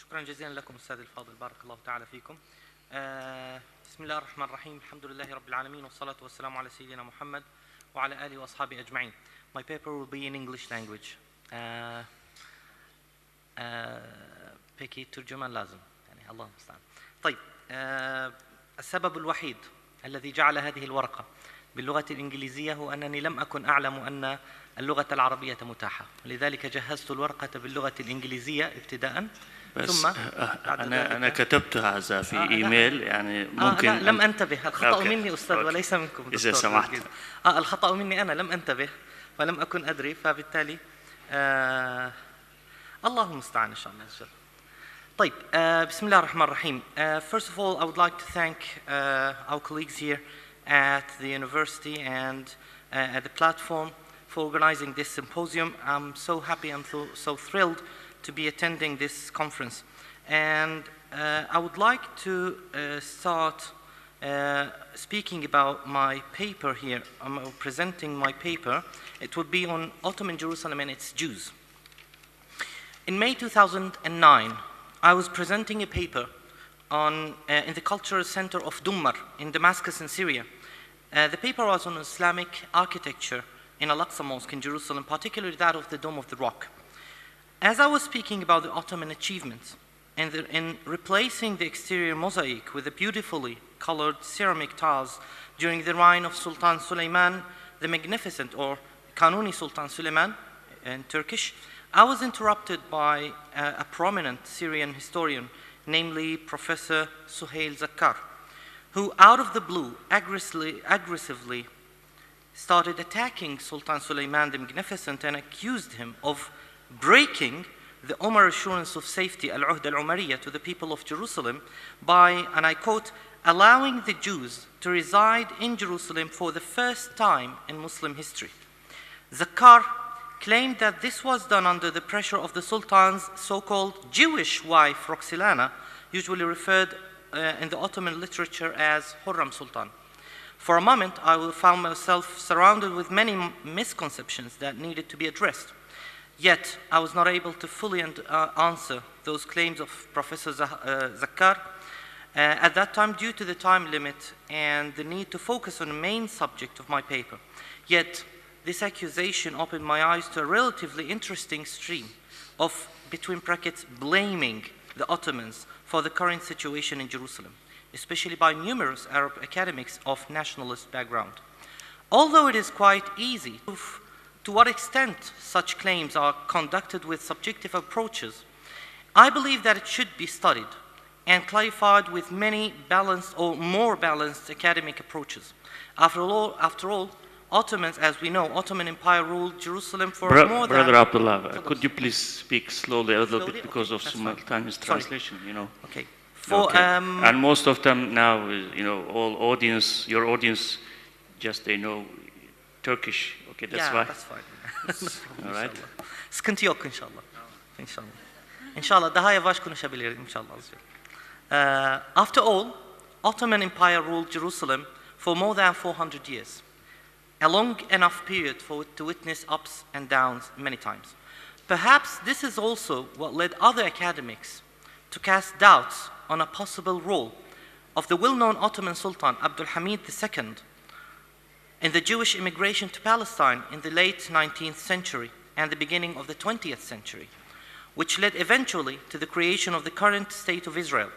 شكرا جزيلا لكم أستاذ الفاضل، بارك الله تعالى فيكم. بسم الله الرحمن الرحيم، الحمد لله رب العالمين والصلاة والسلام على سيدنا محمد وعلى آله وأصحابه أجمعين. My paper will be in English language. peki ترجمان لازم يعني الله المستعان. طيب السبب الوحيد الذي جعل هذه الورقة باللغة الإنجليزية هو أنني لم أكن أعلم أن اللغة العربية متاحة، لذلك جهزت الورقة باللغة الإنجليزية ابتداء. بس ثم أنا كتبت هذا في إيميل يعني ممكن لم أنتبه. الخطأ مني أستاذ وليس منكم دكتور. إذا سمحت. الخطأ مني أنا، لم أنتبه ولم أكن أدري، فبالتالي الله المستعان إن شاء الله. طيب بسم الله الرحمن الرحيم. First of all, I would like to thank our colleagues here at the university and at the platform for organizing this symposium. I'm so happy, I'm so thrilled to be attending this conference. And I would like to start speaking about my paper here. I'm presenting my paper. It would be on Ottoman Jerusalem and its Jews. In May 2009, I was presenting a paper on, in the Cultural Center of Dummar in Damascus in Syria. The paper was on Islamic architecture in Al-Aqsa Mosque in Jerusalem, particularly that of the Dome of the Rock. As I was speaking about the Ottoman achievements in replacing the exterior mosaic with the beautifully colored ceramic tiles during the reign of Sultan Süleyman the Magnificent, or Kanuni Sultan Süleyman in Turkish, I was interrupted by a prominent Syrian historian, namely Professor Suhail Zakkar, who out of the blue aggressively started attacking Sultan Süleyman the Magnificent and accused him of breaking the Umar assurance of safety, al-Uhd al-Umariyya, to the people of Jerusalem by, and I quote, allowing the Jews to reside in Jerusalem for the first time in Muslim history. Zakkar claimed that this was done under the pressure of the Sultan's so-called Jewish wife, Roxilana, usually referred in the Ottoman literature as Hurram Sultan. For a moment, I found myself surrounded with many misconceptions that needed to be addressed. Yet, I was not able to fully answer those claims of Professor Zakkar at that time due to the time limit and the need to focus on the main subject of my paper. Yet, this accusation opened my eyes to a relatively interesting stream of, between brackets, blaming the Ottomans for the current situation in Jerusalem, especially by numerous Arab academics of nationalist background. Although it is quite easy to what extent such claims are conducted with subjective approaches, I believe that it should be studied and clarified with many balanced or more balanced academic approaches. After all, Ottomans, as we know, Ottoman Empire ruled Jerusalem for more than... Brother Abdullah, could you please speak slowly a little bit because of simultaneous translation, you know? Okay. And most of them now, you know, all audience, your audience, just they know Turkish. Okay, that's why. That's fine. All right. Sıkıntı yok inşallah. İnşallah. İnşallah daha yavaş konuşabilirim inşallah. After all, Ottoman Empire ruled Jerusalem for more than 400 years. A long enough period to witness ups and downs many times. Perhaps this is also what led other academics to cast doubts on a possible role of the well-known Ottoman Sultan Abdulhamid II in the Jewish immigration to Palestine in the late 19th century and the beginning of the 20th century, which led eventually to the creation of the current state of Israel,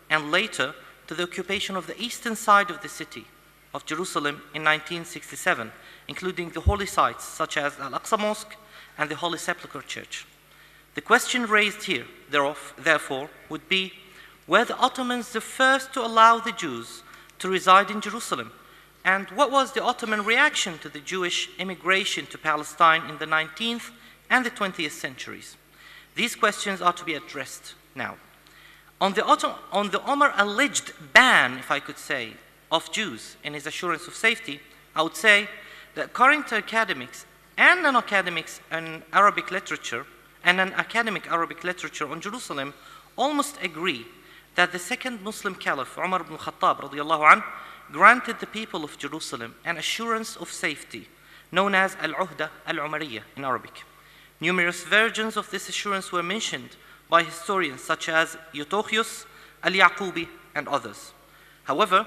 and later to the occupation of the eastern side of the city of Jerusalem in 1967, including the holy sites such as Al-Aqsa Mosque and the Holy Sepulchre Church. The question raised here, therefore, would be, were the Ottomans the first to allow the Jews to reside in Jerusalem? And what was the Ottoman reaction to the Jewish immigration to Palestine in the 19th and the 20th centuries? These questions are to be addressed now. On the Omar alleged ban, if I could say, of Jews in his assurance of safety, I would say that current academics and non-academics in Arabic literature and an academic Arabic literature on Jerusalem almost agree that the second Muslim caliph, Umar ibn Khattab radiallahu anh, granted the people of Jerusalem an assurance of safety known as Al-Uhda al-Umariyya in Arabic. Numerous versions of this assurance were mentioned by historians such as Eutychius, Al-Yaqubi, and others. However,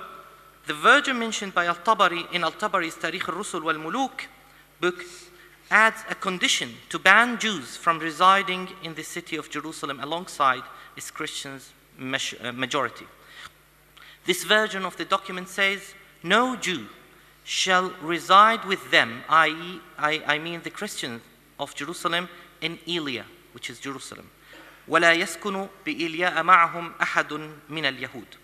the virgin mentioned by Al-Tabari in Al-Tabari's Tarikh al-Rusul wal-Muluk book adds a condition to ban Jews from residing in the city of Jerusalem alongside its Christian majority. This version of the document says, no Jew shall reside with them, i.e., I mean the Christians of Jerusalem, in Elia, which is Jerusalem. وَلَا يَسْكُنُ بِإِلْيَاءَ مَعَهُمْ أَحَدٌ مِنَ الْيَهُودِ.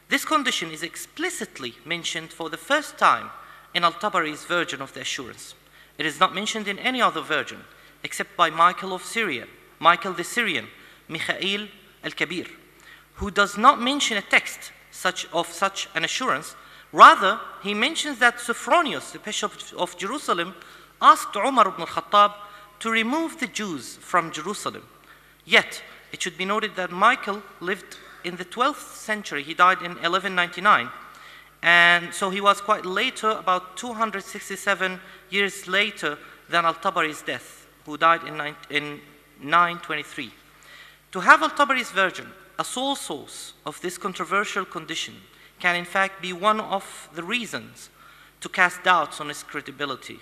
This condition is explicitly mentioned for the first time in Al-Tabari's version of the assurance. It is not mentioned in any other version, except by Michael the Syrian, Mikhail al-Kabir, who does not mention a text of such an assurance. Rather, he mentions that Sophronius, the Bishop of Jerusalem, asked Umar ibn al-Khattab to remove the Jews from Jerusalem. Yet, it should be noted that Michael lived in the 12th century. He died in 1199. And so he was quite later, about 267 years later than Al-Tabari's death, who died in 923. To have Al-Tabari's version, a sole source of this controversial condition, can in fact be one of the reasons to cast doubts on its credibility.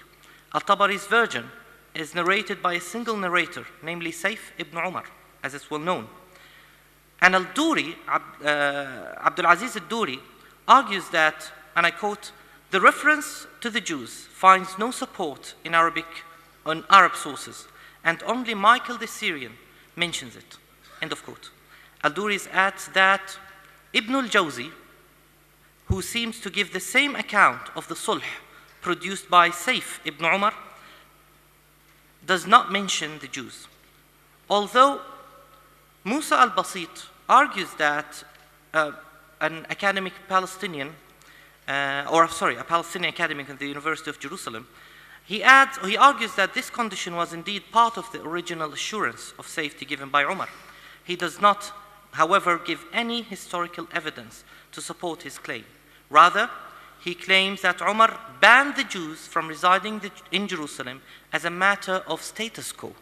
Al-Tabari's version is narrated by a single narrator, namely Sayf ibn Umar, as is well known. And Al-Duri, Abdul Aziz al-Duri, argues that, and I quote, the reference to the Jews finds no support in Arab sources, and only Michael the Syrian mentions it, end of quote. Al-Duri adds that Ibn al-Jawzi, who seems to give the same account of the sulh produced by Sayf ibn Umar, does not mention the Jews. Although Musa al-Basit argues that an academic Palestinian, a Palestinian academic at the University of Jerusalem, he argues that this condition was indeed part of the original assurance of safety given by Umar. He does not, however, give any historical evidence to support his claim. Rather, he claims that Umar banned the Jews from residing in Jerusalem as a matter of status quo,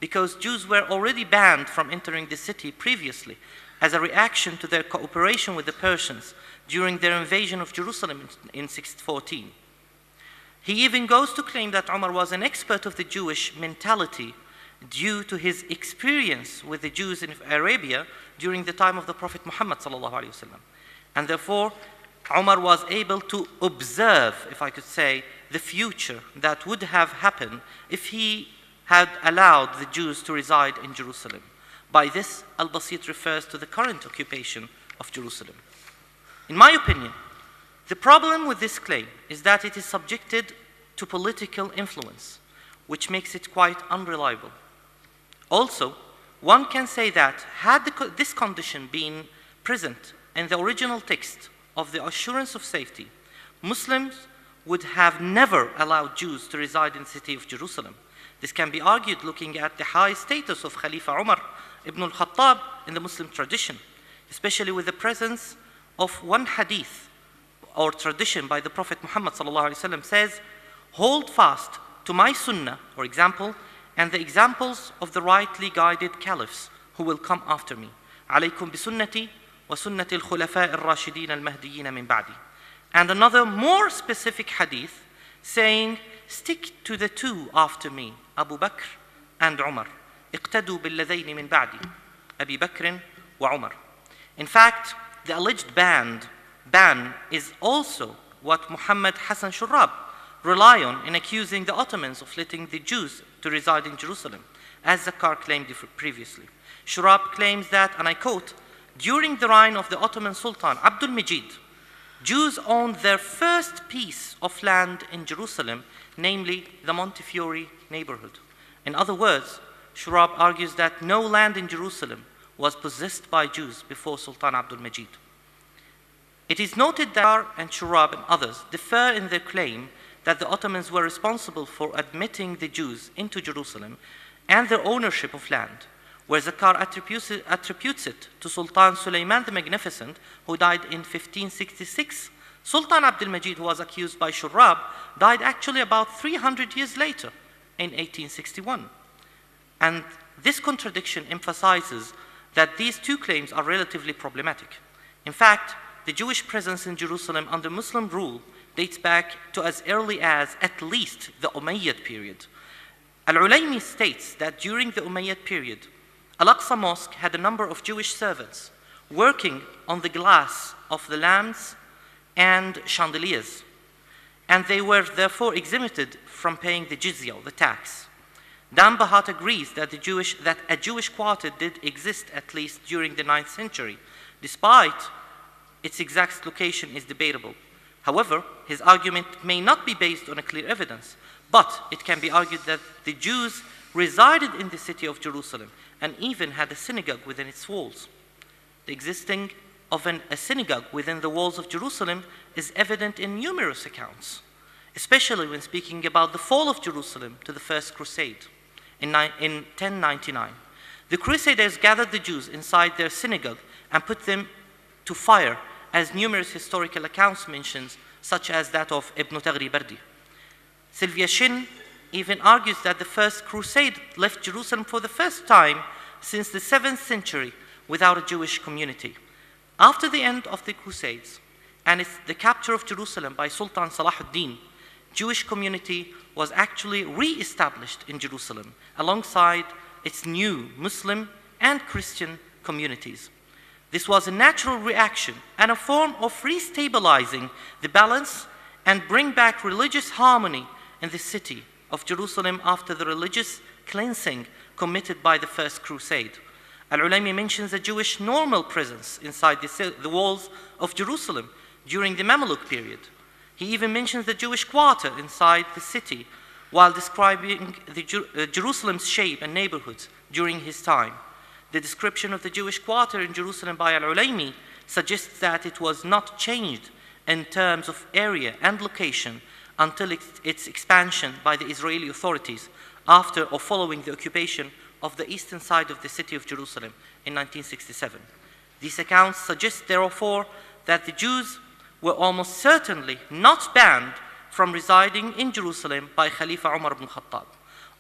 because Jews were already banned from entering the city previously as a reaction to their cooperation with the Persians during their invasion of Jerusalem in 614. He even goes to claim that Umar was an expert of the Jewish mentality due to his experience with the Jews in Arabia during the time of the Prophet Muhammad ﷺ. And therefore, Umar was able to observe, if I could say, the future that would have happened if he had allowed the Jews to reside in Jerusalem. By this, Al-Basit refers to the current occupation of Jerusalem. In my opinion, the problem with this claim is that it is subjected to political influence, which makes it quite unreliable. Also, one can say that had this condition been present in the original text of the assurance of safety, Muslims would have never allowed Jews to reside in the city of Jerusalem. This can be argued looking at the high status of Khalifa Umar ibn al-Khattab in the Muslim tradition, especially with the presence of one hadith or tradition by the Prophet Muhammad ﷺ says, hold fast to my sunnah, or example, and the examples of the rightly guided caliphs who will come after me. Alaykum bi sunnati wa sunnati al-khulafa al-rashidin al-mahdiyyin min ba'di. And another more specific hadith saying, stick to the two after me, Abu Bakr and Umar. اقتدوا بالذين من بعدي أبي بكر وعمر. In fact, the alleged ban is also what Muhammad Hassan Shurab rely on in accusing the Ottomans of letting the Jews to reside in Jerusalem, as Zakar claimed previously. Shurab claims that, and I quote, during the reign of the Ottoman Sultan Abdul Majid, Jews owned their first piece of land in Jerusalem, namely the Montefiore neighborhood. In other words, Shurab argues that no land in Jerusalem was possessed by Jews before Sultan Abdul Majid. It is noted that Zakar and Shurab and others differ in their claim that the Ottomans were responsible for admitting the Jews into Jerusalem and their ownership of land, where Zakar attributes it to Sultan Suleiman the Magnificent, who died in 1566. Sultan Abdul Majid, who was accused by Shurab, died actually about 300 years later in 1861. And this contradiction emphasizes that these two claims are relatively problematic. In fact, the Jewish presence in Jerusalem under Muslim rule dates back to as early as at least the Umayyad period. Al-Ulaymi states that during the Umayyad period, Al-Aqsa Mosque had a number of Jewish servants working on the glass of the lamps and chandeliers, and they were therefore exempted from paying the jizya, the tax. Dan Bahat agrees that a Jewish quarter did exist at least during the 9th century, despite its exact location is debatable. However, his argument may not be based on a clear evidence, but it can be argued that the Jews resided in the city of Jerusalem and even had a synagogue within its walls. The existing of a synagogue within the walls of Jerusalem is evident in numerous accounts, especially when speaking about the fall of Jerusalem to the First Crusade in 1099. The Crusaders gathered the Jews inside their synagogue and put them to fire, as numerous historical accounts mention, such as that of Ibn Bardi. Sylvia Shin even argues that the First Crusade left Jerusalem for the first time since the 7th century without a Jewish community. After the end of the Crusades and the capture of Jerusalem by Sultan Salah ad-Din, Jewish community was actually re-established in Jerusalem alongside its new Muslim and Christian communities. This was a natural reaction and a form of restabilizing the balance and bring back religious harmony in the city of Jerusalem after the religious cleansing committed by the First Crusade. Al-Ulaymi mentions a Jewish normal presence inside the walls of Jerusalem during the Mamluk period. He even mentions the Jewish quarter inside the city while describing Jerusalem's shape and neighborhoods during his time. The description of the Jewish quarter in Jerusalem by Al-Ulaymi suggests that it was not changed in terms of area and location until its expansion by the Israeli authorities after or following the occupation of the eastern side of the city of Jerusalem in 1967. These accounts suggest, therefore, that the Jews were almost certainly not banned from residing in Jerusalem by Khalifa Umar ibn Khattab.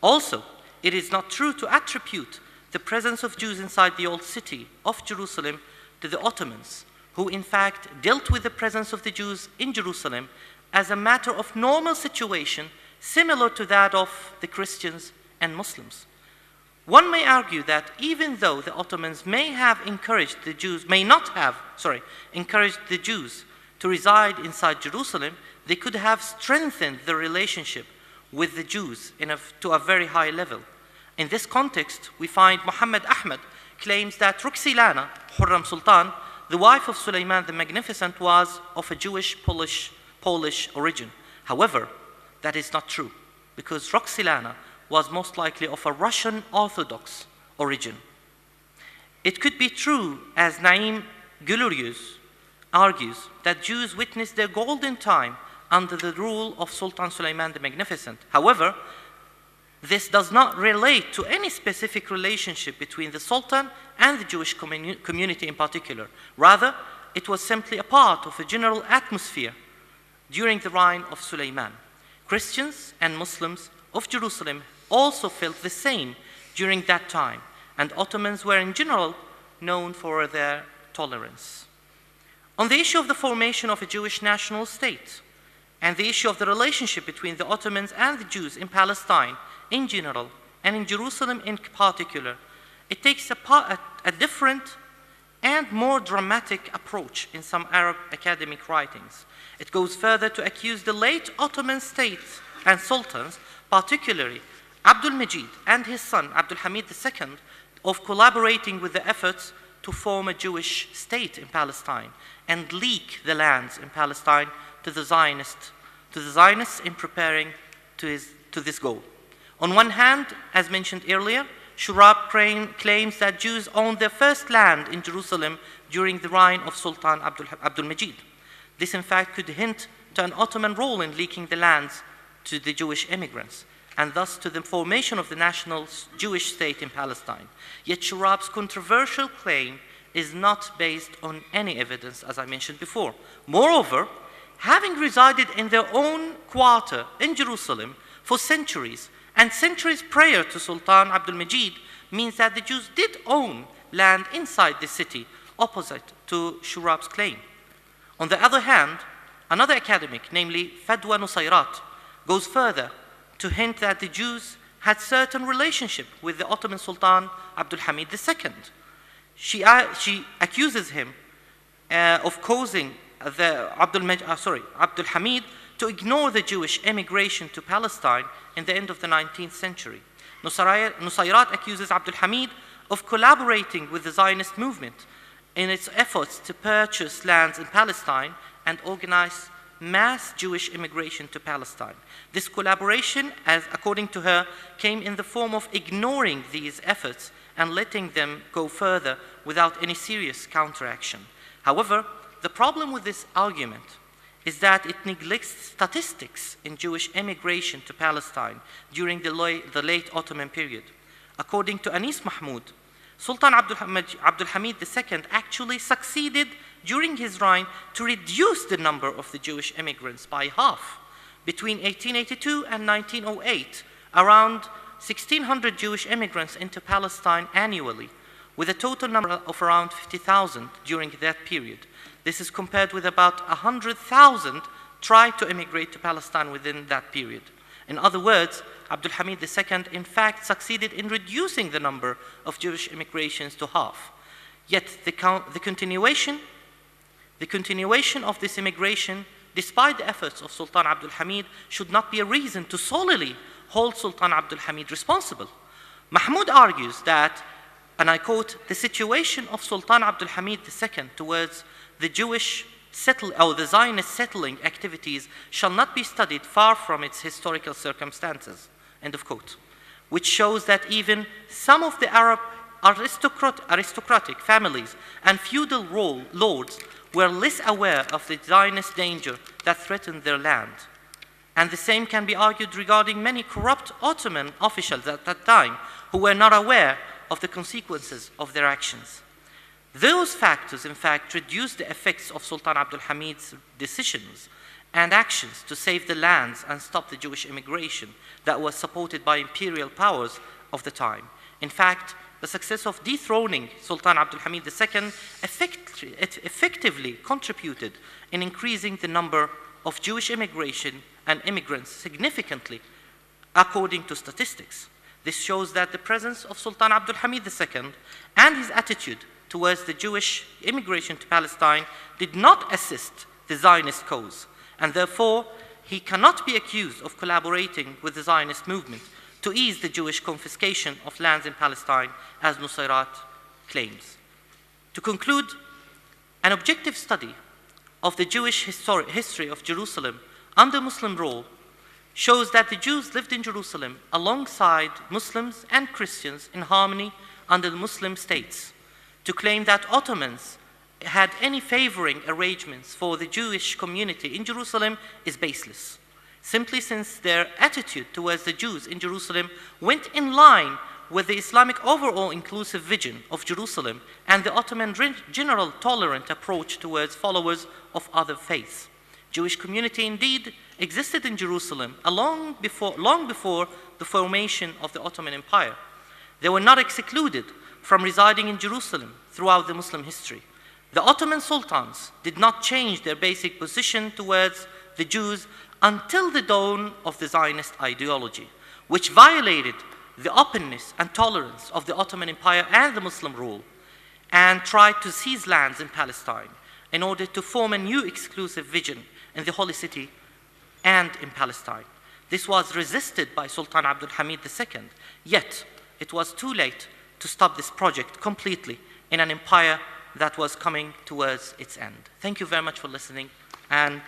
Also, it is not true to attribute the presence of Jews inside the old city of Jerusalem to the Ottomans, who in fact dealt with the presence of the Jews in Jerusalem as a matter of normal situation similar to that of the Christians and Muslims. One may argue that even though the Ottomans may not have encouraged the Jews to reside inside Jerusalem, they could have strengthened the relationship with the Jews to a very high level. In this context, we find Muhammad Ahmad claims that Roxilana, Hurram Sultan, the wife of Suleiman the Magnificent, was of a Jewish Polish origin. However, that is not true, because Roxilana was most likely of a Russian Orthodox origin. It could be true, as Naim Gulurius argues, that Jews witnessed their golden time under the rule of Sultan Suleiman the Magnificent. However, this does not relate to any specific relationship between the Sultan and the Jewish community in particular. Rather, it was simply a part of a general atmosphere during the reign of Suleiman. Christians and Muslims of Jerusalem also felt the same during that time, and Ottomans were in general known for their tolerance. On the issue of the formation of a Jewish national state and the issue of the relationship between the Ottomans and the Jews in Palestine in general and in Jerusalem in particular, it takes a different and more dramatic approach in some Arab academic writings. It goes further to accuse the late Ottoman states and sultans, particularly Abdul Majid and his son Abdul Hamid II, of collaborating with the efforts to form a Jewish state in Palestine and leak the lands in Palestine to the Zionists in preparing to this goal. On one hand, as mentioned earlier, Shurab claims that Jews owned their first land in Jerusalem during the reign of Sultan Abdul Majid. This in fact could hint to an Ottoman role in leaking the lands to the Jewish immigrants, and thus to the formation of the national Jewish state in Palestine. Yet Shurab's controversial claim is not based on any evidence, as I mentioned before. Moreover, having resided in their own quarter in Jerusalem for centuries, and centuries prior to Sultan Abdul Majid, means that the Jews did own land inside the city, opposite to Shurab's claim. On the other hand, another academic, namely Fadwa Nusayrat, goes further to hint that the Jews had certain relationship with the Ottoman Sultan Abdul Hamid II. She accuses him of causing Abdul Hamid to ignore the Jewish emigration to Palestine in the end of the 19th century. Nusayrat accuses Abdul Hamid of collaborating with the Zionist movement in its efforts to purchase lands in Palestine and organize mass Jewish immigration to Palestine. This collaboration, as according to her, came in the form of ignoring these efforts and letting them go further without any serious counteraction. However, the problem with this argument is that it neglects statistics in Jewish emigration to Palestine during the late Ottoman period. According to Anis Mahmoud, Sultan Abdul Hamid II actually succeeded during his reign to reduce the number of the Jewish immigrants by half. Between 1882 and 1908, around 1,600 Jewish immigrants into Palestine annually, with a total number of around 50,000 during that period. This is compared with about 100,000 tried to immigrate to Palestine within that period. In other words, Abdul Hamid II in fact succeeded in reducing the number of Jewish immigrations to half. Yet the continuation of this immigration, despite the efforts of Sultan Abdul Hamid, should not be a reason to solely hold Sultan Abdul Hamid responsible. Mahmoud argues that, and I quote, "The situation of Sultan Abdul Hamid II towards the the Zionist settling activities shall not be studied far from its historical circumstances," end of quote, which shows that even some of the Arab aristocratic families and feudal lords were less aware of the Zionist danger that threatened their land. And the same can be argued regarding many corrupt Ottoman officials at that time who were not aware of the consequences of their actions. Those factors, in fact, reduced the effects of Sultan Abdul Hamid's decisions and actions to save the lands and stop the Jewish immigration that was supported by imperial powers of the time. In fact, the success of dethroning Sultan Abdul Hamid II effectively contributed in increasing the number of Jewish immigration and immigrants significantly, according to statistics. This shows that the presence of Sultan Abdul Hamid II and his attitude towards the Jewish immigration to Palestine did not assist the Zionist cause, and therefore he cannot be accused of collaborating with the Zionist movement to ease the Jewish confiscation of lands in Palestine, as Nusayrat claims. To conclude, an objective study of the Jewish history of Jerusalem under Muslim rule shows that the Jews lived in Jerusalem alongside Muslims and Christians in harmony under the Muslim states. To claim that Ottomans had any favoring arrangements for the Jewish community in Jerusalem is baseless, simply since their attitude towards the Jews in Jerusalem went in line with the Islamic overall inclusive vision of Jerusalem and the Ottoman general tolerant approach towards followers of other faiths. Jewish community indeed existed in Jerusalem long before the formation of the Ottoman Empire. They were not excluded from residing in Jerusalem throughout the Muslim history. The Ottoman sultans did not change their basic position towards the Jews until the dawn of the Zionist ideology, which violated the openness and tolerance of the Ottoman Empire and the Muslim rule, and tried to seize lands in Palestine in order to form a new exclusive vision in the Holy City and in Palestine. This was resisted by Sultan Abdul Hamid II, yet it was too late to stop this project completely in an empire that was coming towards its end. Thank you very much for listening, and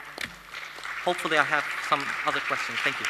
hopefully I have some other questions. Thank you.